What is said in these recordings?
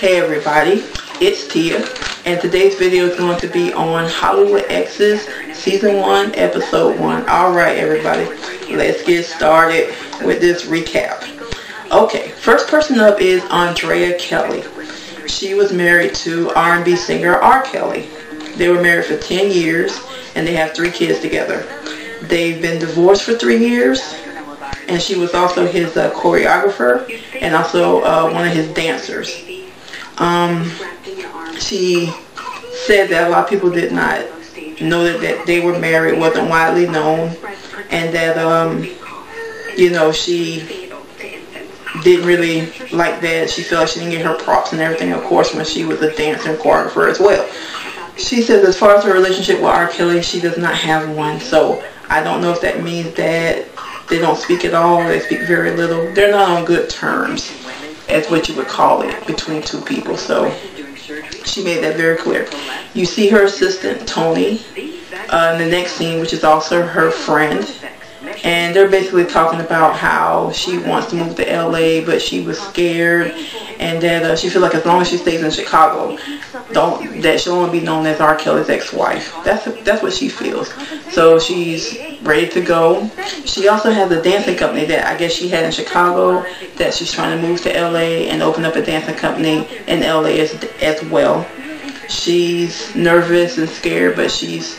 Hey everybody, it's Tia, and today's video is going to be on Hollywood Exes Season 1, Episode 1. Alright everybody, let's get started with this recap. Okay, first person up is Andrea Kelly. She was married to R&B singer R. Kelly. They were married for 10 years, and they have 3 kids together. They've been divorced for 3 years, and she was also his choreographer and also one of his dancers. She said that a lot of people did not know that they were married, wasn't widely known, and that you know, she didn't really like that. She felt like she didn't get her props and everything, of course, when she was a dancer and choreographer as well. She says as far as her relationship with R. Kelly, she does not have one, so I don't know if that means that they don't speak at all, they speak very little. They're not on good terms, as what you would call it, between two people. So she made that very clear. You see her assistant, Tony, in the next scene, which is also her friend. And they're basically talking about how she wants to move to LA, but she was scared, and that she feels like as long as she stays in Chicago, that she'll only be known as R. Kelly's ex-wife. That's what she feels. So she's ready to go. She also has a dancing company that I guess she had in Chicago that she's trying to move to LA and open up a dancing company in LA as well. She's nervous and scared, but she's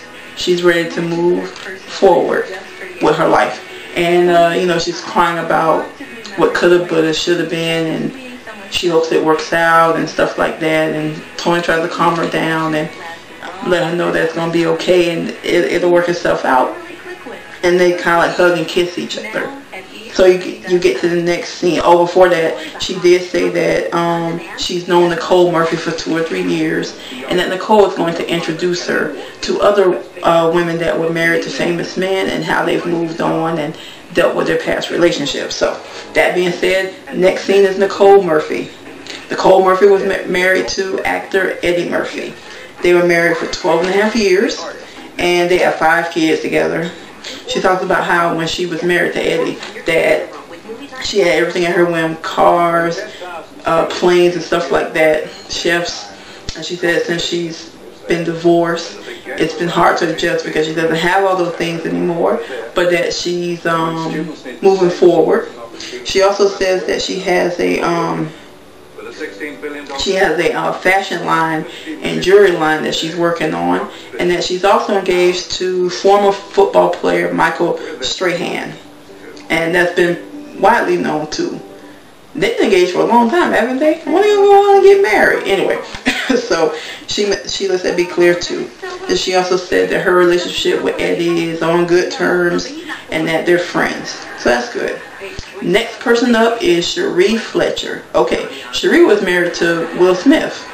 ready to move forward with her life. And you know, she's crying about what could have, but it should have been, and she hopes it works out and stuff like that. And Tony tries to calm her down and let her know that it's going to be okay, and it'll work itself out. And they kind of like hug and kiss each other. So you get to the next scene. Oh, before that, she did say that she's known Nicole Murphy for 2 or 3 years, and that Nicole is going to introduce her to other women that were married to famous men and how they've moved on and dealt with their past relationships. So that being said, next scene is Nicole Murphy. Nicole Murphy was married to actor Eddie Murphy. They were married for 12.5 years, and they have 5 kids together. She talks about how when she was married to Eddie, that she had everything at her whim: cars, planes and stuff like that, chefs. And she said since she's been divorced, it's been hard to adjust because she doesn't have all those things anymore, but that she's moving forward. She also says that she has a fashion line and jewelry line that she's working on, and that she's also engaged to former football player Michael Strahan, and that's been widely known too. They've been engaged for a long time, haven't they? When are they going to go on and get married? Anyway, so she lets that be clear too. And she also said that her relationship with Eddie is on good terms and that they're friends. So that's good. Next person up is Sheree Fletcher. Okay, Sheree was married to Will Smith.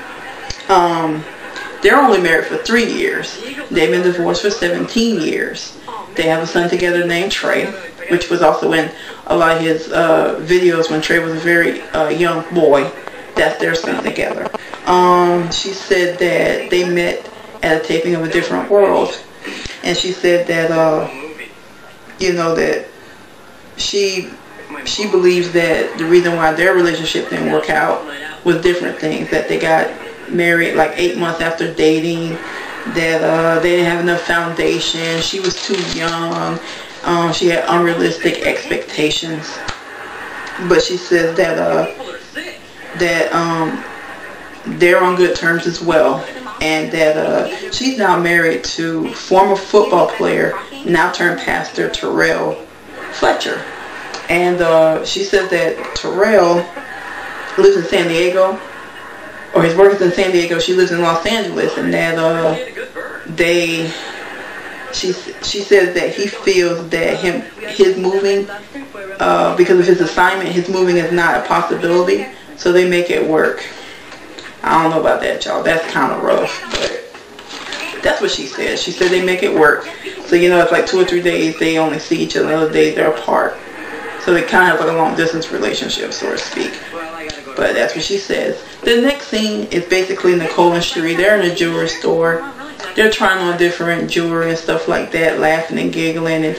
They're only married for 3 years. They've been divorced for 17 years. They have a son together named Trey, which was also in a lot of his videos when Trey was a very young boy. That's their son together. She said that they met at a taping of A Different World, and she said that you know, that she believes that the reason why their relationship didn't work out was different things. That they got married like 8 months after dating, that they didn't have enough foundation, she was too young, she had unrealistic expectations. But she says that they're on good terms as well, and that she's now married to former football player, now turned pastor, Sheree Fletcher. And she says that Terrell lives in San Diego, or his work is in San Diego, she lives in Los Angeles, and that she says that he feels that his moving, because of his assignment, his moving is not a possibility, so they make it work. I don't know about that, y'all. That's kind of rough, but that's what she said. She said they make it work. So, you know, it's like 2 or 3 days they only see each other, other days they're apart. So they kind of have like a long distance relationship, so to speak. But that's what she says. The next scene is basically Nicole and Sheree. They're in a jewelry store. They're trying on different jewelry and stuff like that, laughing and giggling and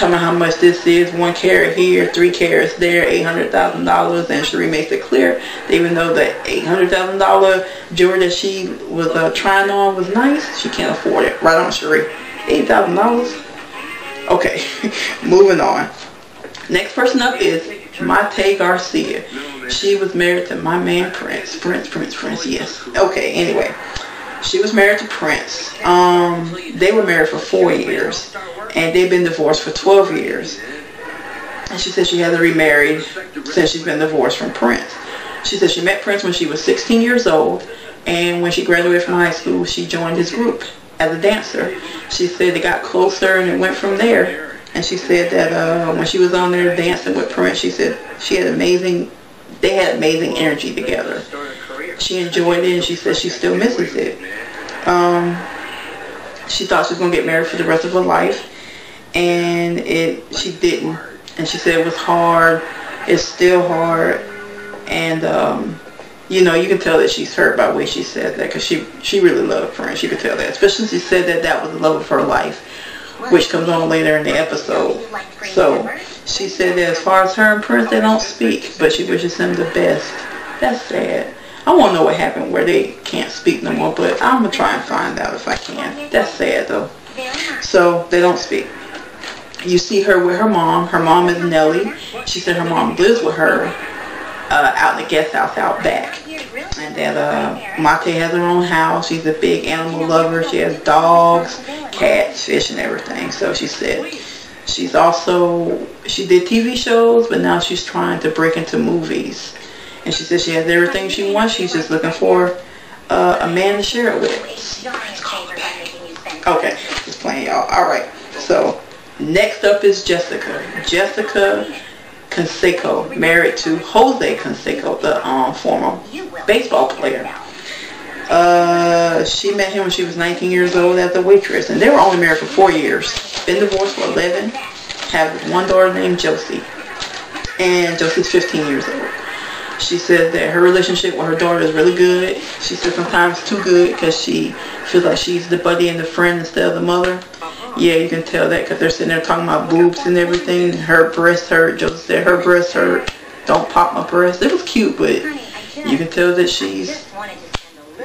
Tell me how much this is. 1 carat here, 3 carats there, $800,000. And Sheree makes it clear that even though the $800,000 jewelry that she was trying on was nice, she can't afford it. Right on, Sheree. $8,000. Okay, moving on. Next person up is Mayte Garcia. She was married to my man Prince. Prince, yes. Okay, anyway. She was married to Prince. They were married for 4 years. And they've been divorced for 12 years. And she said she hasn't remarried since she's been divorced from Prince. She said she met Prince when she was 16 years old. And when she graduated from high school, she joined his group as a dancer. She said they got closer and it went from there. And she said that when she was on there dancing with Prince, she said they had amazing energy together. She enjoyed it, and she said she still misses it. She thought she was going to get married for the rest of her life, and she didn't. And she said it was hard. It's still hard. And, you know, you can tell that she's hurt by the way she said that, because she really loved Prince. You could tell that. Especially she said that was the love of her life, which comes on later in the episode. So she said that as far as her and Prince, they don't speak, but she wishes him the best. That's sad. I want to know what happened where they can't speak no more, but I'm going to try and find out if I can. That's sad though. So they don't speak. You see her with her mom. Her mom is Nellie. She said her mom lives with her out in the guest house out back. And that Mayte has her own house. She's a big animal lover. She has dogs, cats, fish, and everything. So she said she did TV shows, but now she's trying to break into movies. And she said she has everything she wants. She's just looking for a man to share it with. Okay, just playing, y'all. Alright, so next up is Jessica. Jessica Canseco, married to Jose Canseco, the former baseball player. She met him when she was 19 years old as a waitress, and they were only married for 4 years. Been divorced for 11. Have one daughter named Josie, and Josie's 15 years old. She said that her relationship with her daughter is really good. She said sometimes too good, because she feels like she's the buddy and the friend instead of the mother. Yeah, you can tell that because they're sitting there talking about boobs and everything. Her breast hurt. Josie said her breast hurt. Don't pop my breast. It was cute, but you can tell that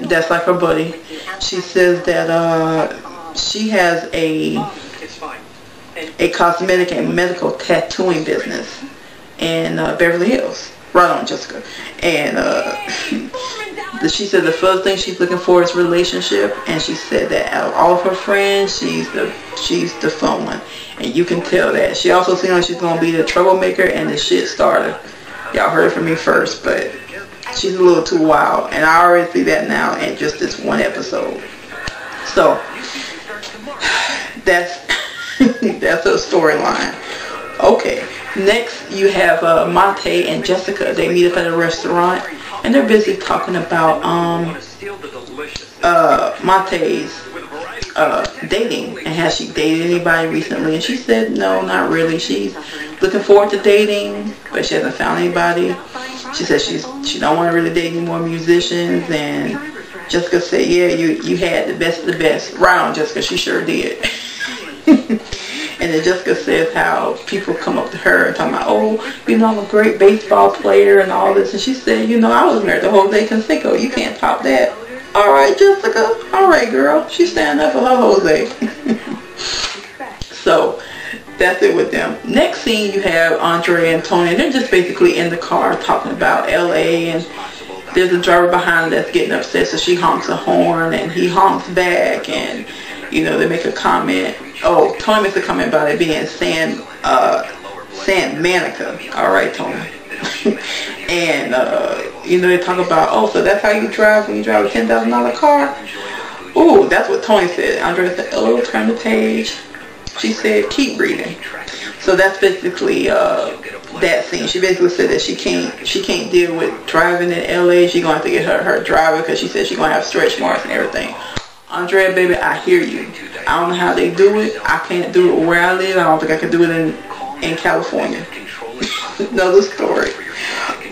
that's like her buddy. She says that she has a cosmetic and medical tattooing business in Beverly Hills. Right on, Jessica. And she said the first thing she's looking for is relationship, and she said that out of all of her friends, she's the fun one, and you can tell that. She also seems like she's gonna be the troublemaker and the shit starter. Y'all heard it from me first, but she's a little too wild, and I already see that now in just this one episode. So that's her storyline. Okay. Next, you have Mayte and Jessica. They meet up at a restaurant, and they're busy talking about Mayte's dating, and has she dated anybody recently. And she said no, not really. She's looking forward to dating, but she hasn't found anybody. She said she don't want to really date any more musicians. And Jessica said, yeah, you had the best of the best. Right on, Jessica. She sure did. And then Jessica says how people come up to her and talk about, oh, you know, I'm a great baseball player and all this. And she said, you know, I was married to Jose Canseco. You can't top that. All right, Jessica. All right, girl. She's standing up for her Jose. So that's it with them. Next scene, you have Andrea and Tony. They're just basically in the car talking about LA, and there's a driver behind her that's getting upset, so she honks a horn and he honks back, and you know, they make a comment. Oh, Tony makes a comment about it being San Manica. All right, Tony. And you know, they talk about, oh, so that's how you drive when you drive a $10,000 car. Ooh, that's what Tony said. Andrea said, oh, turn the page. She said, keep reading. So that's basically that scene. She basically said that she can't deal with driving in LA. She's gonna have to get her driver, because she said she's gonna have stretch marks and everything. Andrea, baby, I hear you. I don't know how they do it. I can't do it where I live. I don't think I can do it in California. Another story.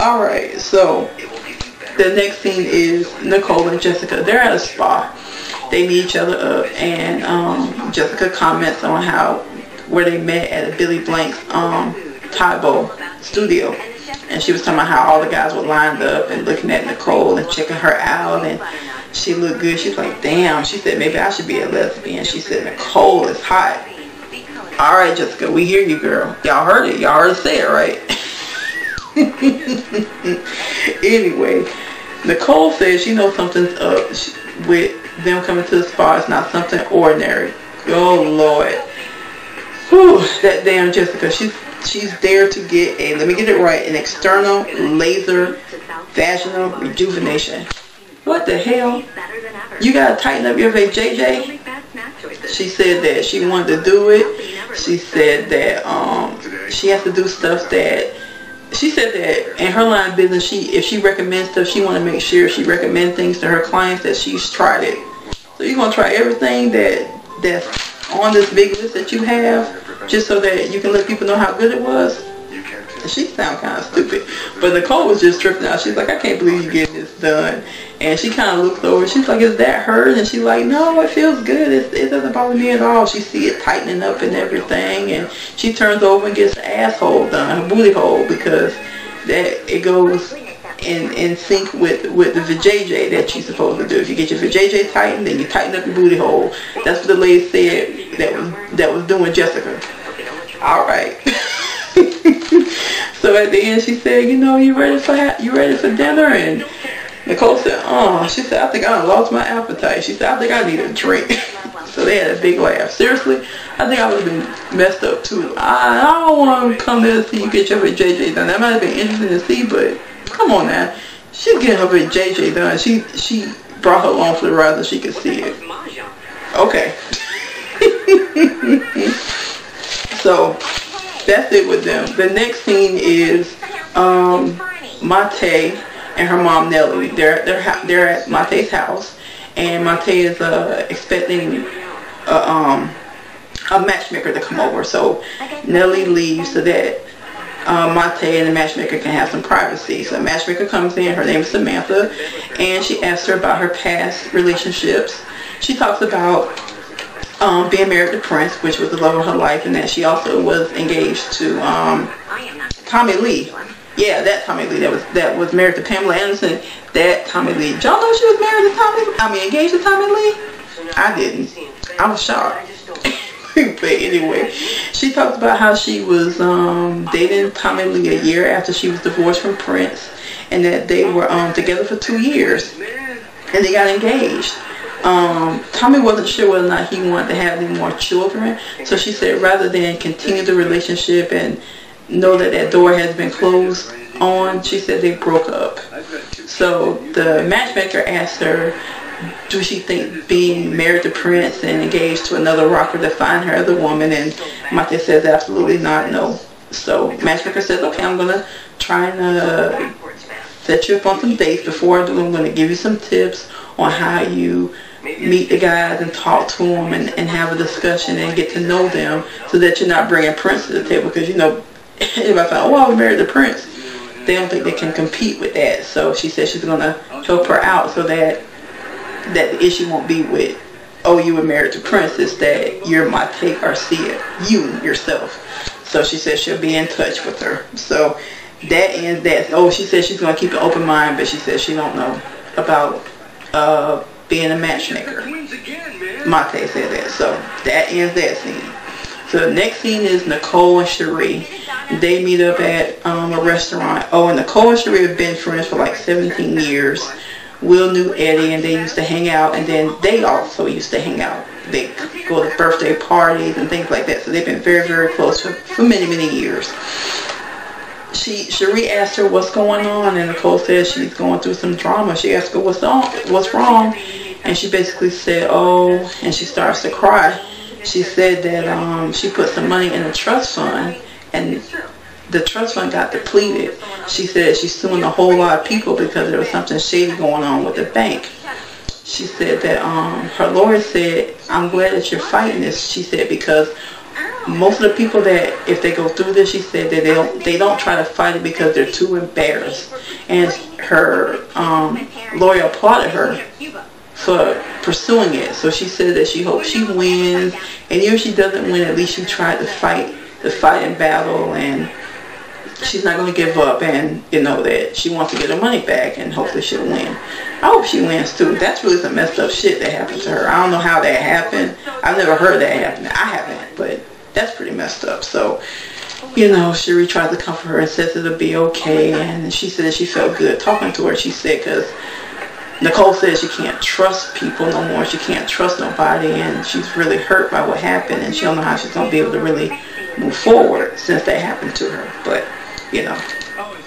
Alright, so the next scene is Nicole and Jessica. They're at a spa. They meet each other up, and Jessica comments on how where they met at a Billy Blank's Tybo studio. And she was talking about how all the guys were lined up and looking at Nicole and checking her out, and she looked good. She's like, damn. She said, maybe I should be a lesbian. She said, Nicole is hot. All right, Jessica, we hear you, girl. Y'all heard it. Y'all heard her say it, right? Anyway, Nicole says she knows something's up with them coming to the spa. It's not something ordinary. Oh, Lord. Whew, that damn Jessica. She's there to get a, let me get it right, an external laser vaginal rejuvenation. What the hell? You gotta tighten up your vajayjay? She said that she wanted to do it. She said that she has to do stuff that, she said that in her line of business, if she recommends stuff, she want to make sure she recommends things to her clients that she's tried it. So you're gonna try everything that's on this big list that you have, just so that you can let people know how good it was. And she sound kind of stupid, but Nicole was just tripping out. She's like, I can't believe you're getting this done. And she kind of looks over. She's like, is that hurt? And she's like, no, it feels good. It doesn't bother me at all. She see it tightening up and everything, and she turns over and gets the asshole done, her booty hole, because that it goes in sync with the vajayjay that you're supposed to do. If you get your vajayjay tightened, then you tighten up your booty hole. That's what the lady said that was doing Jessica. All right. So at the end, she said, you know, you ready for dinner? And Nicole said, oh, she said, I think I lost my appetite. She said, I think I need a drink. So they had a big laugh. Seriously, I think I would have been messed up too. I don't want to come there to see you get your vajayjay done. That might have been interesting to see, but come on now. She's getting her vajayjay done. She brought her along for the ride so she could see it. Okay. So that's it with them. The next scene is Mayte and her mom Nellie. They're at Mayte's house, and Mayte is expecting a matchmaker to come over. So Nellie leaves so that Mayte and the matchmaker can have some privacy. So the matchmaker comes in. Her name is Samantha, and she asks her about her past relationships. She talks about being married to Prince, which was the love of her life, and that she also was engaged to Tommy Lee. Yeah, that Tommy Lee that was married to Pamela Anderson. That Tommy Lee. Y'all know she was married to Tommy? I mean, engaged to Tommy Lee? I didn't. I was shocked. But anyway, she talks about how she was dating Tommy Lee a year after she was divorced from Prince, and that they were together for 2 years, and they got engaged. Tommy wasn't sure whether or not he wanted to have any more children, so she said rather than continue the relationship and know that that door has been closed on, she said they broke up. So the matchmaker asked her, do she think being married to Prince and engaged to another rocker defined her as a woman? And Mayte says absolutely not, no. So matchmaker says, okay, I'm going to try and set you up on some dates. Before I do, I'm going to give you some tips on how you meet the guys and talk to them and have a discussion and get to know them, so that you're not bringing Prince to the table, because you know everybody thought, oh, I was married to Prince. They don't think they can compete with that. So she said she's going to help her out so that the issue won't be with, oh, you were married to Prince. It's that you're Mayte Garcia, you yourself. So she said she'll be in touch with her. So that ends that. Oh, she said she's going to keep an open mind, but she said she don't know about being a matchmaker. Mayte said that. So that ends that scene. So the next scene is Nicole and Sheree. They meet up at a restaurant. Oh, and Nicole and Sheree have been friends for like 17 years. Will knew Eddie, and they used to hang out, and then they also used to hang out. They go to birthday parties and things like that. So they've been very, very close for many, many years. Sheree asked her what's going on, and Nicole says she's going through some drama. She asked her what's wrong, and she basically said, oh, and she starts to cry. She said that she put some money in a trust fund, and the trust fund got depleted. She said she's suing a whole lot of people because there was something shady going on with the bank. She said that her lawyer said, I'm glad that you're fighting this. She said because most of the people that, if they go through this, she said that they don't try to fight it because they're too embarrassed. And her lawyer applauded her for pursuing it. So she said that she hopes she wins, and even if she doesn't win, at least she tried to fight in battle, and she's not going to give up, and you know that she wants to get her money back, and hopefully she'll win. I hope she wins too. That's really some messed up shit that happened to her. I don't know how that happened. I've never heard that happen. I haven't, but that's pretty messed up. So, you know, Sheree tried to comfort her and says it'll be okay, and she said that she felt good talking to her. She said, because Nicole says she can't trust people no more. She can't trust nobody, and she's really hurt by what happened, and she don't know how she's going to be able to really move forward since that happened to her. But, you know,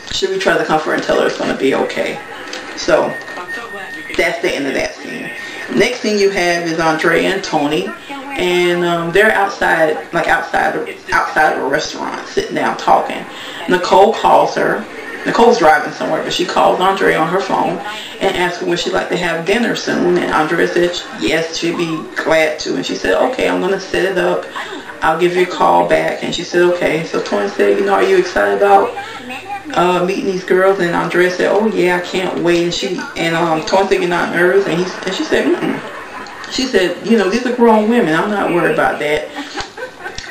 Sheree tried to comfort her and tell her it's going to be okay. So, that's the end of that scene. Next thing you have is Andrea and Tony, and they're outside of a restaurant, sitting down talking. Nicole calls her. Nicole's driving somewhere, but she calls Andrea on her phone and asks her would she like to have dinner soon, and Andrea said yes, she'd be glad to, and she said, okay, I'm going to set it up. I'll give you a call back. And she said, okay. So Tony said, you know, are you excited about meeting these girls? And Andrea said, oh yeah, I can't wait. And Tony said, you're not nervous? And she said, mm-mm. She said, you know, these are grown women. I'm not worried about that.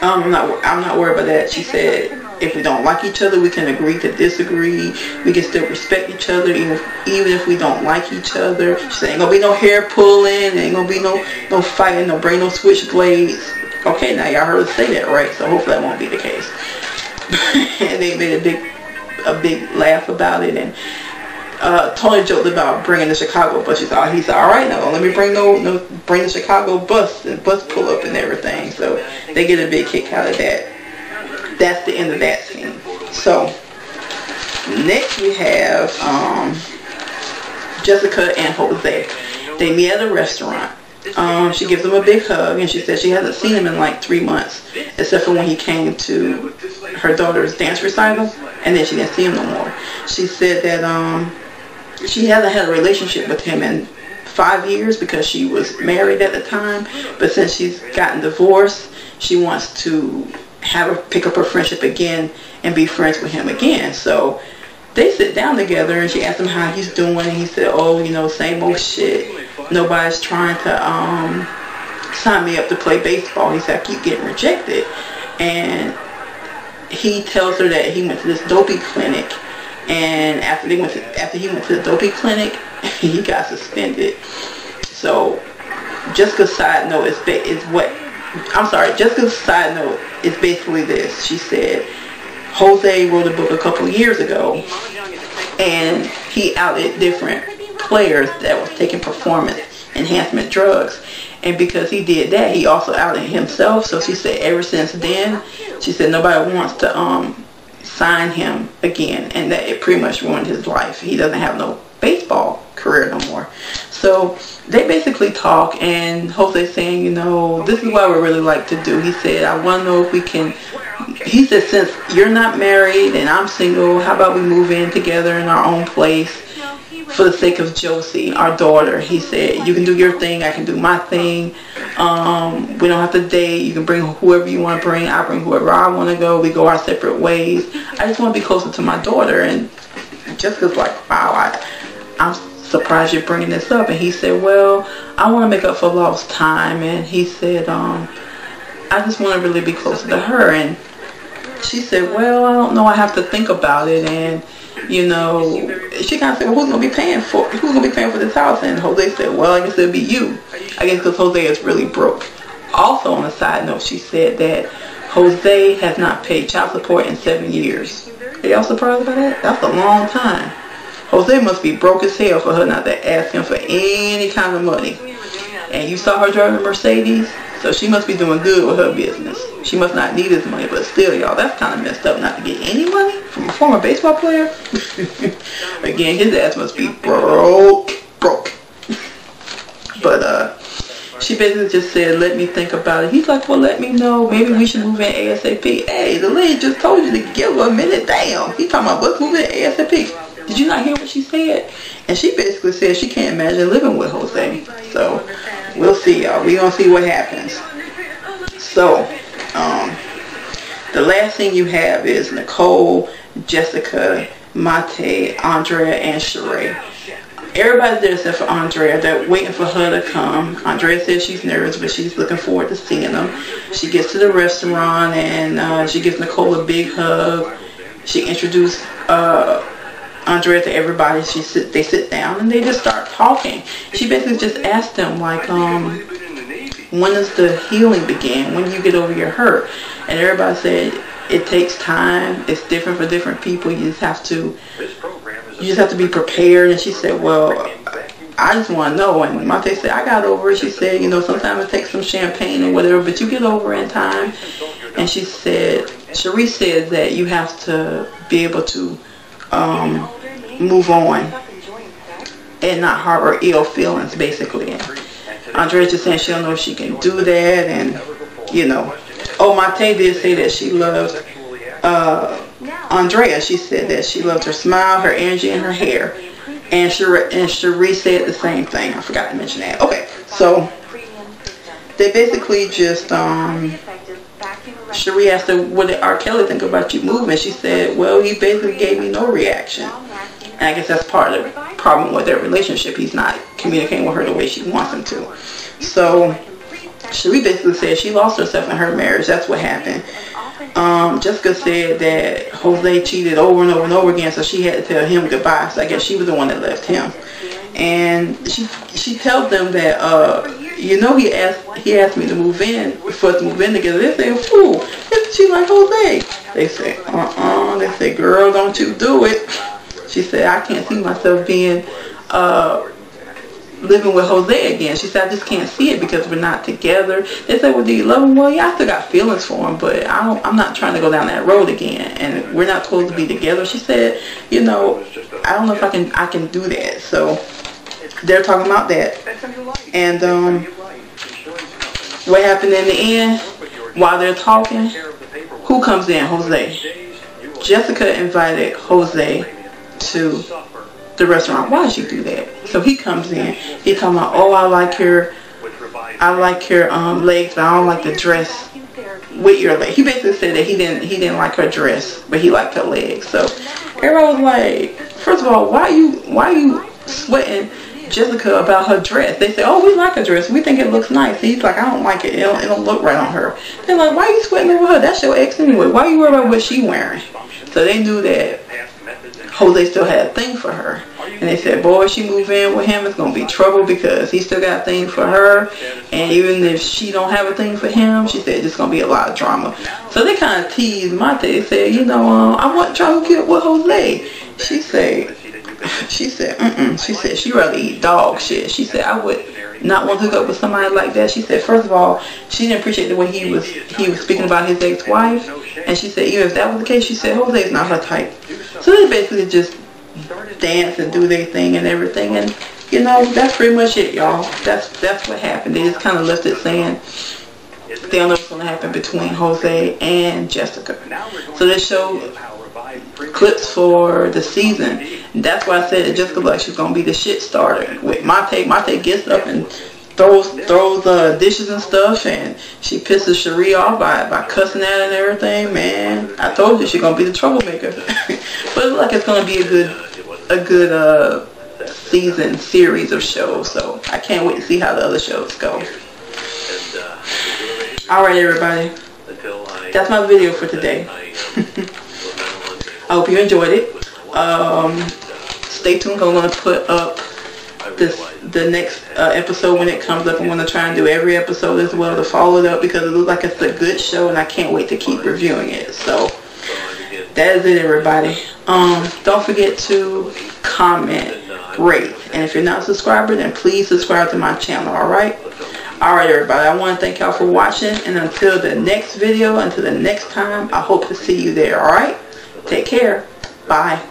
I'm not worried about that. She said, if we don't like each other, we can agree to disagree. We can still respect each other, even if we don't like each other. She said, ain't gonna be no hair pulling, ain't gonna be no fighting, no bring no switchblades. Okay, now y'all heard her say that, right? So hopefully that won't be the case. And they made a big laugh about it, and Tony joked about bringing the Chicago bus. He said, all right, now don't let me bring bring the Chicago bus and bus pull up and everything. So they get a big kick out of that. That's the end of that scene. So next we have Jessica and Jose. They meet at a restaurant. She gives him a big hug, and she said she hasn't seen him in like 3 months, except for when he came to her daughter's dance recital, and then she didn't see him no more. She said that she hasn't had a relationship with him in 5 years because she was married at the time, but since she's gotten divorced, she wants to pick up her friendship again and be friends with him again. So they sit down together, and she asked him how he's doing, and he said, oh, you know, same old shit. Nobody's trying to sign me up to play baseball. He said, I keep getting rejected. And he tells her that he went to this dopey clinic, and after he went to the dopey clinic, he got suspended. So Jessica's side note is basically this. She said Jose wrote a book a couple years ago, and he outed different players that was taking performance enhancement drugs, and because he did that, he also outed himself. So she said ever since then, she said nobody wants to sign him again, and that it pretty much ruined his life. He doesn't have no baseball career no more. So they basically talk, and Jose's saying, you know, this is what we really like to do. He said, I want to know if we can, he said, since you're not married and I'm single, how about we move in together in our own place for the sake of Josie, our daughter. He said, you can do your thing, I can do my thing. We don't have to date. You can bring whoever you want to bring. I bring whoever I want to go. We go our separate ways. I just want to be closer to my daughter. And Jessica's like, wow, I'm surprised you're bringing this up. And he said, well, I want to make up for lost time. And he said, I just want to really be closer to her. And she said, well, I don't know, I have to think about it. And you know, she kind of said, well, who's going to be paying for this house? And Jose said, well, I guess it'll be you. I guess because Jose is really broke. Also, on a side note, she said that Jose has not paid child support in 7 years. Are y'all surprised about that? That's a long time. Jose must be broke as hell for her not to ask him for any kind of money. And you saw her driving a Mercedes, so she must be doing good with her business. She must not need his money, but still, y'all, that's kind of messed up not to get any money from a former baseball player. Again, his ass must be broke. But she basically just said, let me think about it. He's like, well, let me know. Maybe we should move in ASAP. Hey, the lady just told you to give her a minute. Damn. He talking about let's move in ASAP. Did you not hear what she said? And she basically said she can't imagine living with Jose. So we'll see, y'all. We're going to see what happens. So the last thing you have is Nicole, Jessica, Mayte, Andrea, and Sheree. Everybody's there except for Andrea. They're waiting for her to come. Andrea says she's nervous, but she's looking forward to seeing them. She gets to the restaurant, and she gives Nicole a big hug. She introduced Andrea to everybody. They sit down, and they just start talking. She basically just asked them, like, when does the healing begin? When do you get over your hurt? And everybody said, it takes time. It's different for different people. You just have to be prepared. And she said, well, I just want to know. And Mayte said, I got over it. She said, you know, sometimes it takes some champagne or whatever, but you get over it in time. And she said, Sheree said that you have to be able to move on and not harbor ill feelings, basically. And Andrea just saying she don't know if she can do that, and you know. Oh, Mayte did say that she loved Andrea. She said that she loved her smile, her energy, and her hair. And Sheree said the same thing. I forgot to mention that. Okay, so they basically just Sheree asked her, what did R. Kelly think about you moving? She said, well, he basically gave me no reaction. And I guess that's part of the problem with their relationship. He's not communicating with her the way she wants him to. So Sheree basically said she lost herself in her marriage. That's what happened. Jessica said that Jose cheated over and over and over again, so she had to tell him goodbye. So I guess she was the one that left him. And she tells them that you know, he asked me to move in, for us to move in together. They say, fool, isn't she like Jose? They say, They say, girl, don't you do it. She said, I can't see myself being living with Jose again. She said, I just can't see it because we're not together. They said, well, do you love him? Well, yeah, I still got feelings for him, but I'm not trying to go down that road again, and we're not supposed to be together. She said, you know, I don't know if I can do that. So they're talking about that. And what happened in the end, while they're talking, who comes in? Jose. Jessica invited Jose to the restaurant. Why did she do that? So he comes in. He talking about, oh, I like your legs, but I don't like the dress with your legs. He basically said that he didn't like her dress, but he liked her legs. So everybody was like, first of all, why you sweating Jessica about her dress? They said, oh, we like her dress. We think it looks nice. He's like, I don't like it. It don't look right on her. They're like, why are you sweating over her? That's your ex anyway. Why are you worried about what she wearing? So they knew that Jose still had a thing for her. And they said, boy, if she move in with him, it's going to be trouble because he still got a thing for her. And even if she don't have a thing for him, she said it's going to be a lot of drama. So they kind of teased Mayte. They said, you know, I want to try to get with Jose. She said, she said she'd rather eat dog shit. She said, I would not want to hook up with somebody like that. She said, first of all, she didn't appreciate the way he was speaking about his ex-wife. And she said, even if that was the case, she said, Jose is not her type. So they basically just dance and do their thing and everything. And, you know, that's pretty much it, y'all. That's what happened. They just kind of left it saying they don't know what's going to happen between Jose and Jessica. So they showed clips for the season. And that's why I said that Jessica like she's going to be the shit starter. With Mayte gets up and throws dishes and stuff, and she pisses Sheree off by cussing at her and everything. Man, I told you she's gonna be the troublemaker. But it looks like it's gonna be a good series of shows. So I can't wait to see how the other shows go. All right, everybody, that's my video for today. I hope you enjoyed it. Stay tuned. I'm gonna put up the next episode when it comes up. I'm going to try and do every episode as well to follow it up because it looks like it's a good show and I can't wait to keep reviewing it. So that is it, everybody. Don't forget to comment, rate, and if you're not a subscriber, then please subscribe to my channel. Alright, everybody, I want to thank y'all for watching, and until the next video, until the next time, I hope to see you there. Alright, take care. Bye.